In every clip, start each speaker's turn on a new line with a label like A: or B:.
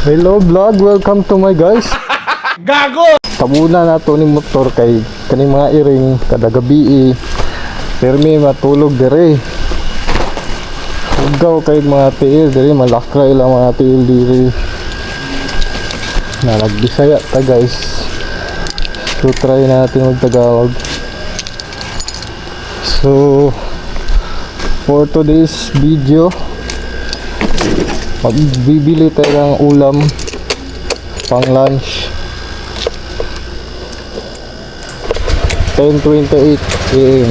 A: Hello vlog, welcome to my guys.
B: Gago!
A: Tabuna na to ni motor kay kaning mga iring kada gabi permi matulog dire. Ugaw kay mga tiil dire, malakray lang mga tiil dire. Na nagbisaya ta guys. So try natin mag-Tagalog. So for today's video, magbibili tayo ng ulam pang lunch. 10:28 AM.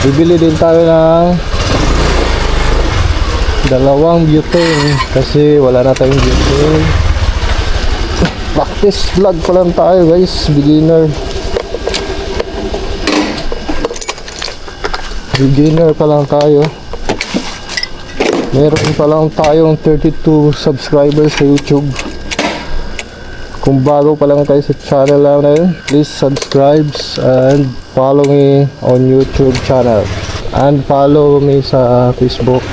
A: Bibili din tayo ng dalawang butane kasi wala na tayong butane. Practice vlog pa lang tayo guys, beginner pa lang tayo. Meron pa lang tayong 32 subscribers sa YouTube. Kung bago pa lang tayo sa channel natin, please subscribe and follow me on YouTube channel and follow me sa Facebook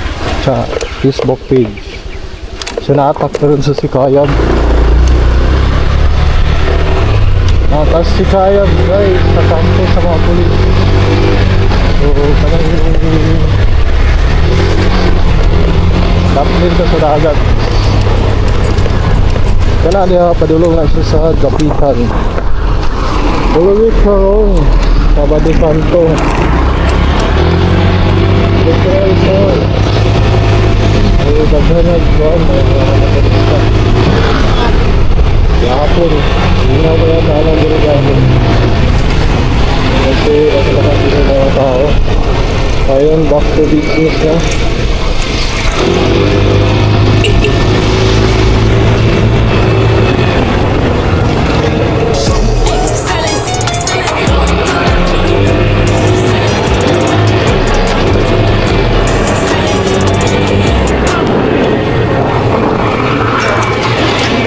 A: page. So na-attack na rin sa si Kayab. Natas si Kayab guys, nakampo sa mga pulis. So parang dapat ka sa dagat. Kana dia padulong na siya sa gapitan. Ulawit karong Sabado Santo. Literal so. Ay daghanag buwan na nakakita. Yapon, hindi na ba yan alam dito gano'n. Kasi lakas dito mga tao. Ayun, back to business na.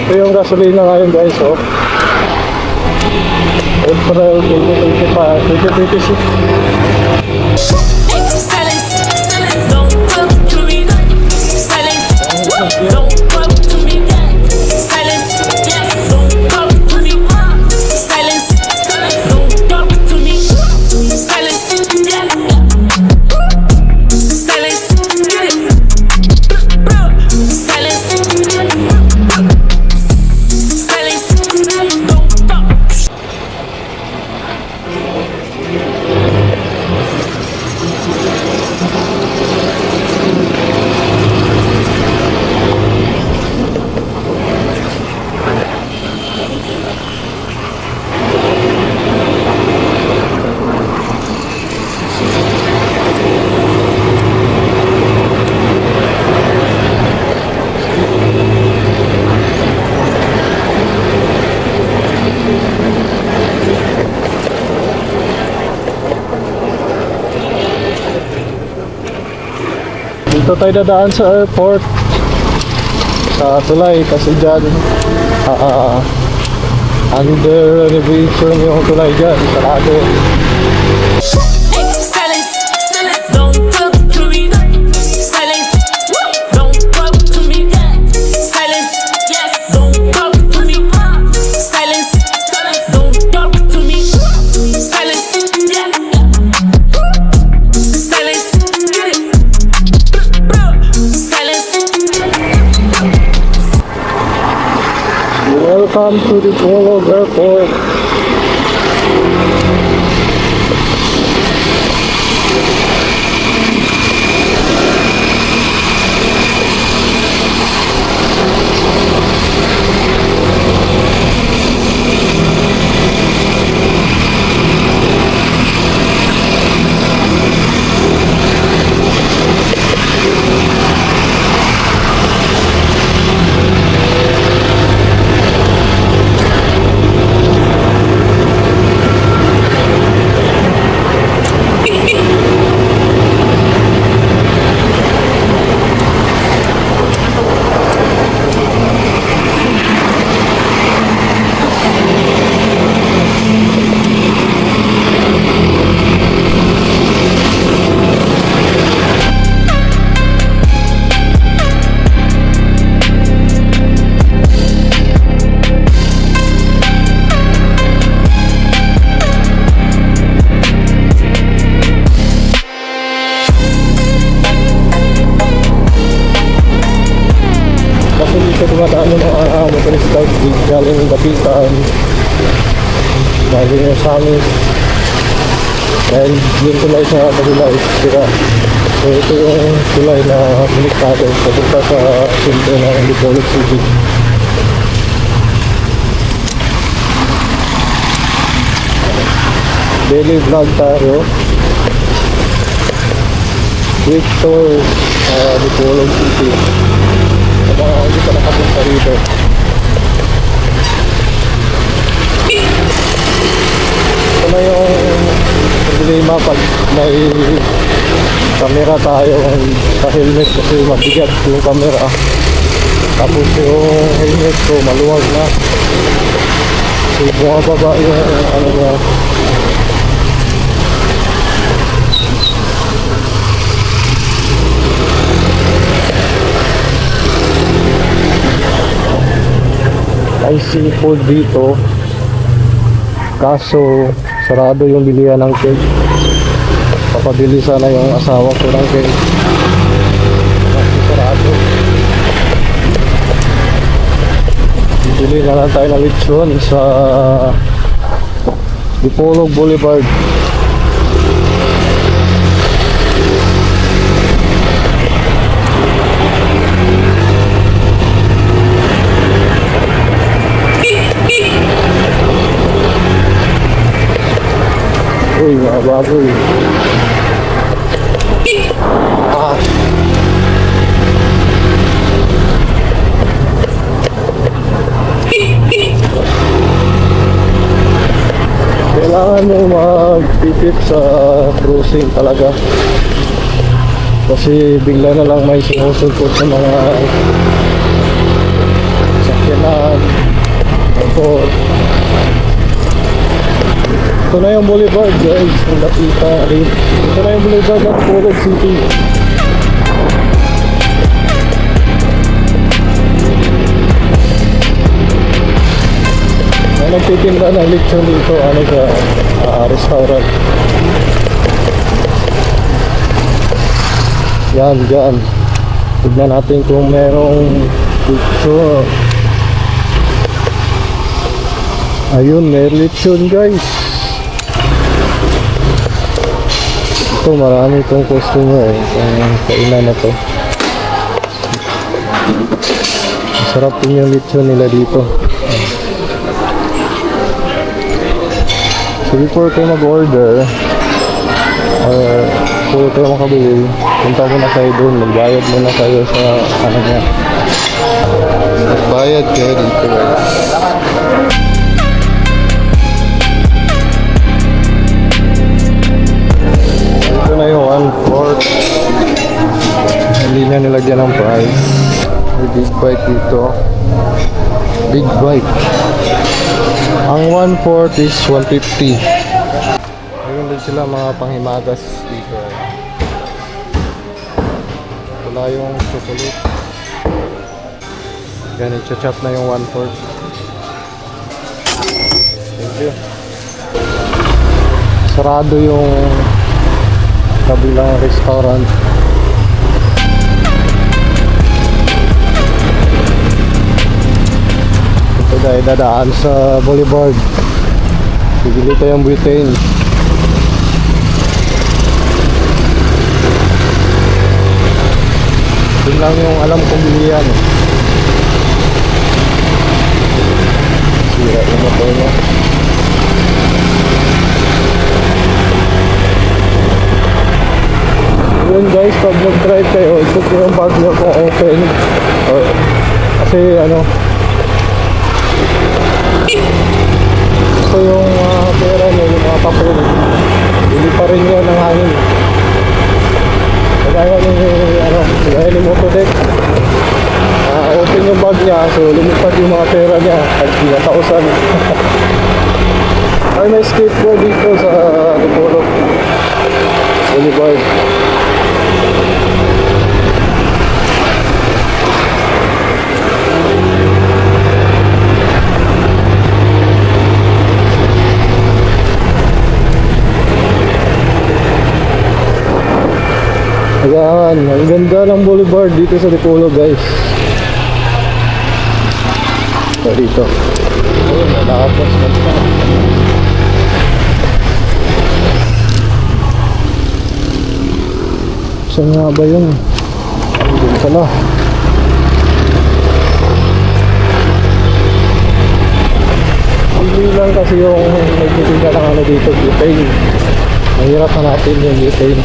A: Ito yung gasolina ngayon guys, oh. April 2026. Dito tayo dadaan sa airport sa tulay kasi dyan under renovation yung tulay dyan, sarado. Welcome to the Tagalog Airport. start galing ng Dapitan, galing yung Samis, dahil yung tulay sa Manila is sira. So ito yung tulay na konektado papunta sa sentro ng Bacolod City. Daily vlog tayo. Quick tour sa Bacolod City. Sa mga hindi pa nakapunta rito. Ito na yung problema pag may camera tayo sa helmet kasi mabigat yung camera. Tapos yung helmet ko maluwag na. So bumababa yung ano niya. Ay seafood dito, kaso sarado yung bilihan ng cake. Papabili sana yung asawa ko ng cake kasi sarado. Bibili na lang tayo ng lechon sa Dipolog Boulevard. Uy, mga baboy. Kailangan mo magpipit sa cruising talaga. Kasi bigla na lang may sinusulpot sa mga sakyanan, motor. Ito na yung boulevard guys, ang nakita rin. Ito na yung boulevard ng Bacolod City. May nagtitinda ng lechon dito, ano sa restaurant. Yan, dyan. Tignan natin kung merong lechon. Ayun, may lechon guys. Ito marami itong customer itong kainan na to. Masarap din yung lechon nila dito. So before kayo mag-order or before kayo makabili, punta muna kayo dun, magbayad muna kayo sa ano niya. Magbayad kayo dito guys. Na yung 1/4 hindi na nilagyan ng price. May big bite dito, big bite. Ang 1/4 is 150. Ayun din sila mga panghimagas dito. Wala yung chocolate. Yan, i-chop na yung 1/4. Thank you. Sarado yung kabilang restaurant. Ito dahil dadaan sa boulevard. Bibili tayong butane. Yun lang yung alam kong bilihan. Sira yung motor niya. Yun guys, pag nag-drive kayo, ito yung bag nyo kung open. Kasi ano, ito yung pera nyo, yung mga papel. Hindi pa rin yan ng hangin. Kagaya ni Motodeck. Open yung bag niya, so lumipad yung mga pera niya at pinatausan. Ay, may skateboard dito sa Dipolog Boulevard. Ayan, ang ganda ng boulevard dito sa Dipolog guys. So dito. Ayun, nakapos na ito. Saan nga ba yun? Ayun pala. Hindi lang kasi yung nagtitinda ng ano dito, butane. Mahirap na natin yung butane.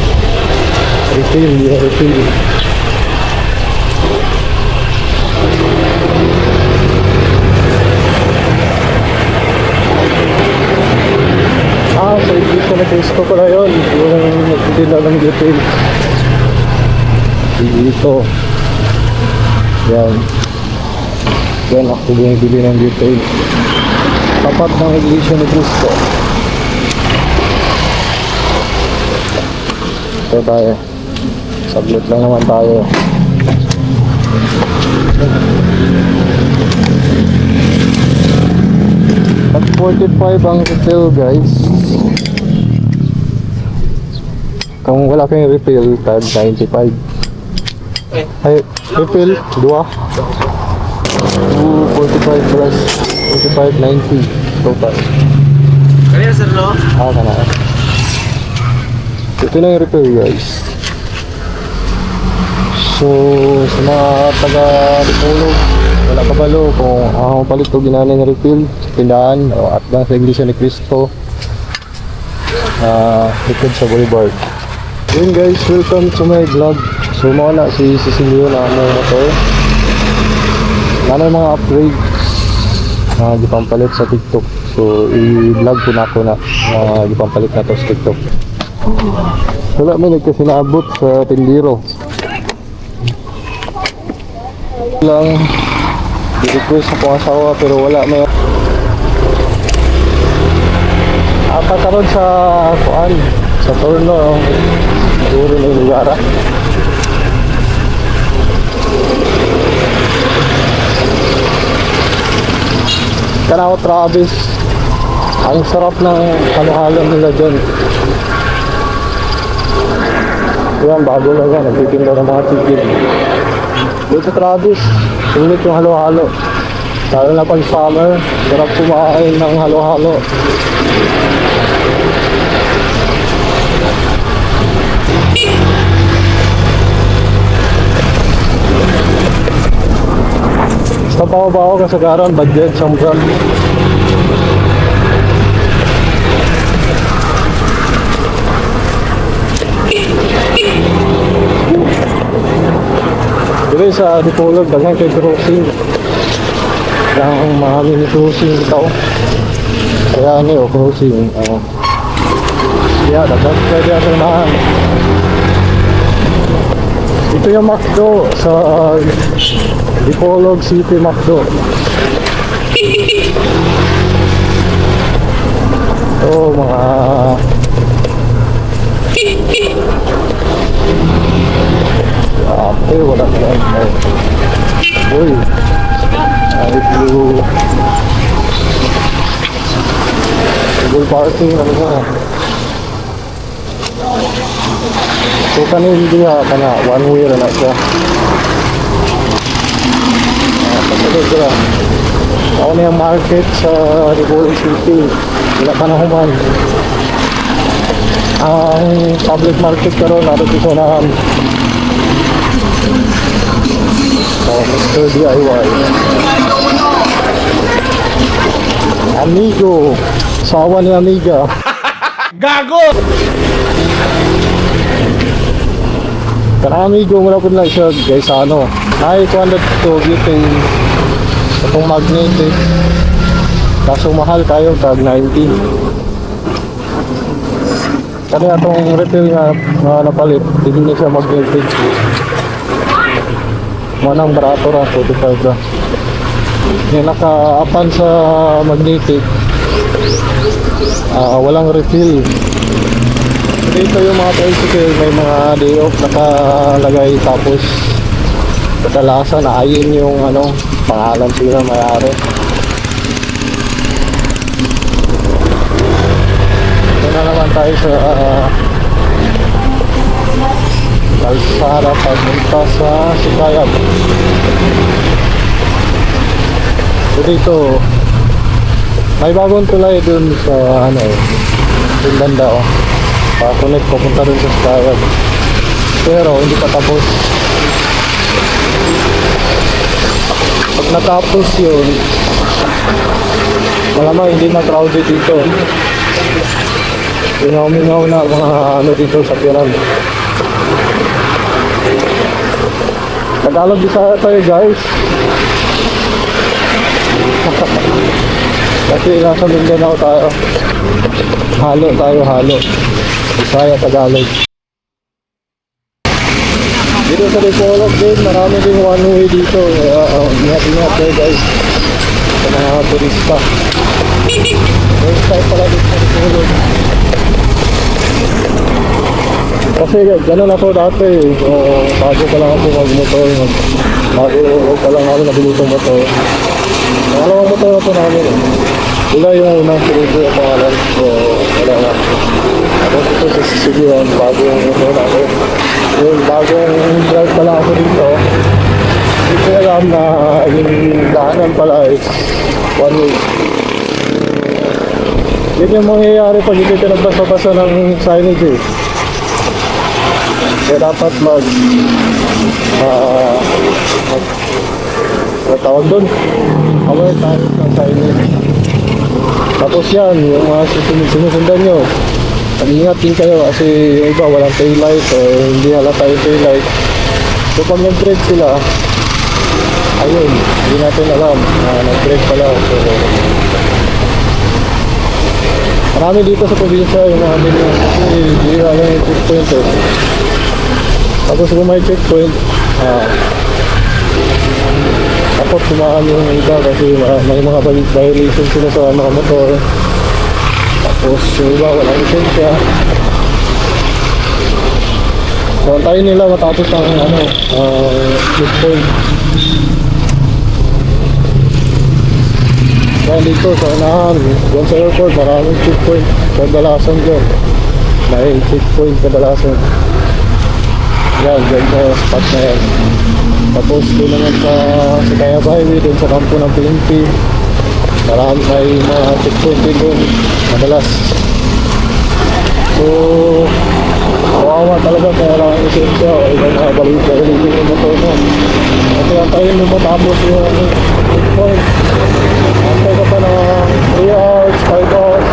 A: Refill, yung refill. So dito na taste ko pala yun, yung nagtitinda ng butane. Dito. Yan. Yan ako bumibili ng butane. Tapat ng Iglesia ni Cristo. Ito tayo. Saglit lang naman tayo. At 45 ang refill guys. Kung wala kayong refill, tag 95. Ay, refill, 2. 45 plus 45, 90 total.
B: Kaya sir no?
A: Kana. Ito na yung refill guys. So, sa mga taga-Dipolog, wala kabalo kung ang palit o ginana ng refill sa tindahan o at lang sa Iglesia ni Cristo, likod sa Boulevard. Yun guys, welcome to my vlog. So mawala si Cecilio na may motor. Ano yung mga upgrades di pampalit sa TikTok. So i-vlog ko na ako na di pampalit na to sa TikTok. Wala may nagkasi naabot sa tindiro lang. I-request ako ang asawa pero wala may karon sa kuan sa turno siguro na yung lugar. Kanaw Travis, ang sarap ng halo-halo nila dyan. Yan, bago lang yan, nagtitinda ng mga chicken. Dito Travis, sulit yung halo-halo. Lalo na pag summer, sarap kumain ng halo-halo. Basta pa-bawa kasagaran, budget, sombran. Dito sa Dipolog, daghang kay crossing. Daghang mga mini crossing ito. Kaya ano yung crossing. Yeah, daghang pwede ang nahan. Ito yung McDo sa Dipolog City McDo. Ito mga wala na yan. Uy, Google parking ano ba? So kanin hindi kana one way na siya. Pagkakas ka ako na yung market sa Dipolog City. Wala pa na human. Ang public market karon natin ito na Mr. DIY Amigo. Sawa ni Amiga.
B: Gago!
A: Karang Amigo mula po lang siya guys sa ano. Nakikuha na ito butane itong magnetic. Kaso mahal tayo tag 90. Kasi itong refill nga napalit, hindi na siya magnetic. Manang barato ra, 45 ra. Yung naka-apan sa magnetic, walang refill. Dito yung mga tricycle, may mga day off nakalagay tapos kadalasan naayin yung ano, pangalan sila mayari. Ito na naman tayo sa kalsada papunta sa Sikayab. So dito, may bagong tulay dun sa ano eh, yung banda oh. Connect papunta dun sa Skyward. Pero hindi pa tapos. Pag natapos yun, malamang hindi na crowded dito. Mingaw-mingaw na mga ano dito sa Piran. Tagalog Bisaya tayo guys. Kasi nasa Mindanao tayo. Halo tayo, halo. Bisaya, Tagalog. Dito sa Dipolog din, marami din one way dito. Ingat-ingat kayo guys. Sa mga turista. Next time pala dito sa Dipolog. Kasi gano'n ako dati. Bago pa lang ako mag-motor. Bago pa lang ako nabilitong motor. Pangalawang motor na ito namin. Wala yung unang pinito yung pangalan. So, wala na. Ako ito sa Sisibuan, bago yung motor namin. Yung bagong drive pala ako dito. Hindi ko alam na yung daanan pala is one way. Yun yung mangyayari pag hindi pinagbasa-basa ng signage eh. Kaya dapat tawag doon, aware tayo ng signage. Tapos yan, yung mga sinusundan nyo, mag-ingat din kayo kasi yung iba walang tail light o hindi halata yung tail light. So pag nag-brake sila, ayun, hindi natin alam na nag-brake pala. So marami dito sa probinsya yung mga ganyan kasi hindi alam yung checkpoint eh. Tapos kung may checkpoint, tapos tumaan yung iba kasi may mga violation sila sa mga motor. Tapos yung iba walang lisensya. So antayin nila matapos ang checkpoint. Kaya dito sa unahan, dyan sa airport, maraming checkpoint kadalasan dyan. May checkpoint kadalasan. Yan, dyan sa spot na yan. Tapos doon naman sa Tayab Highway, doon sa kampo ng PNP. Marami may mga checkpoint din doon, madalas. So, kawawa talaga kaya lang ang isensya o ibang mga balik-balik yung motor mo. Kasi ang tayo mo matapos yung checkpoint. Antay ka pa ng 3 hours, 5 hours.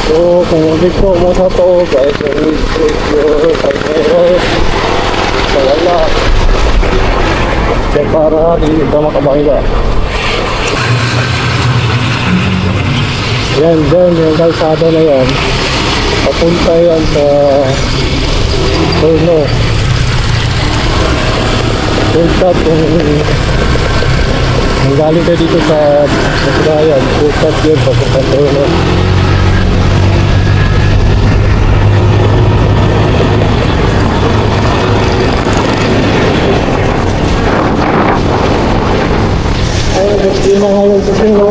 A: So, kung hindi ko mo sa to, guys, always break your side mirror. So, wala. Kaya para hindi ka makabangga. Yan, dyan, yung kalsada na yan. Papunta yan sa Torno. Full stop kung galing kayo dito sa Sagayan, full stop yun, papunta Torno. Gusto na ngayon sa sino.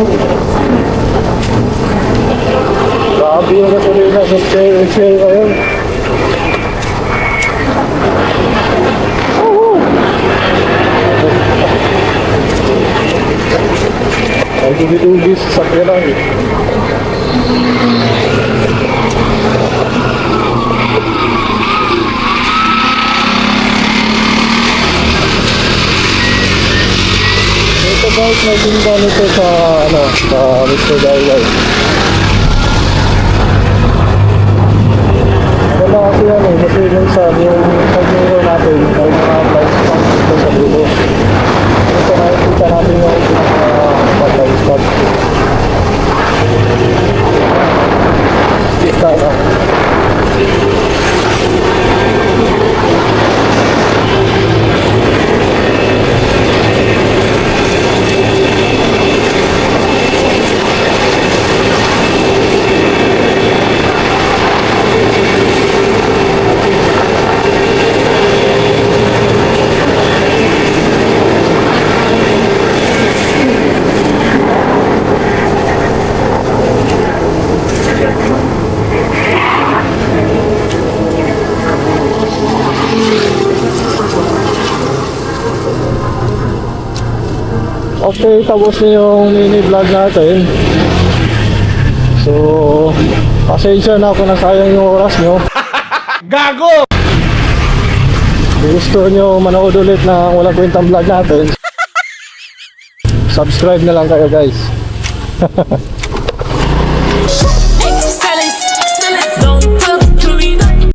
A: Grabe yung gasolina sa share ngayon. Ay tugis-tugis sa sakyanan. Guys, may tinda nito sa Mr. Dayway. Wala kasi yan eh, kasi minsan yung pag-miro natin may mga price pump dito sa dulo. Ito nakikita natin yung price pump. Kita na. Okay, tapos na yung mini vlog natin. So, pasensya na kung nasayang yung oras nyo.
B: Gago!
A: Kung gusto nyo manood ulit na walang kwentang vlog natin, subscribe na lang kayo guys.